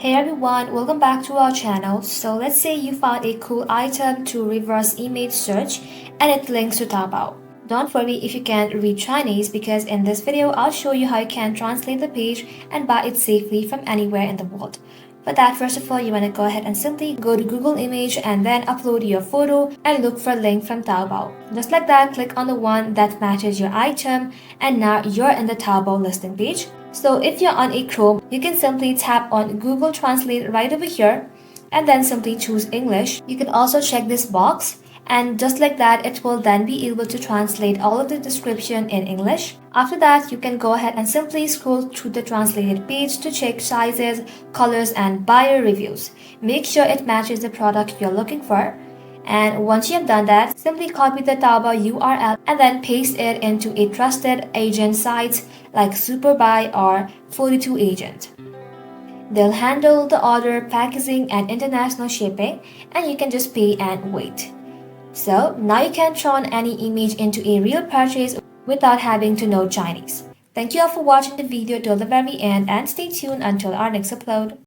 Hey everyone, welcome back to our channel. So let's say you found a cool item to reverse image search and it links to Taobao. Don't worry if you can't read Chinese because in this video I'll show you how you can translate the page and buy it safely from anywhere in the world. For that, first of all, you want to go ahead and simply go to Google Image and then upload your photo and look for a link from Taobao. Just like that, click on the one that matches your item and now you're in the Taobao listing page. So if you're on a Chrome, you can simply tap on Google Translate right over here and then simply choose English. You can also check this box and just like that it will then be able to translate all of the description in English. After that, you can go ahead and simply scroll through the translated page to check sizes, colors and buyer reviews. Make sure it matches the product you're looking for. And once you have done that, simply copy the Taobao URL and then paste it into a trusted agent site like Superbuy or 42 Agent. They'll handle the order, packaging and international shipping, and you can just pay and wait. So now you can turn any image into a real purchase without having to know Chinese. Thank you all for watching the video till the very end and stay tuned until our next upload.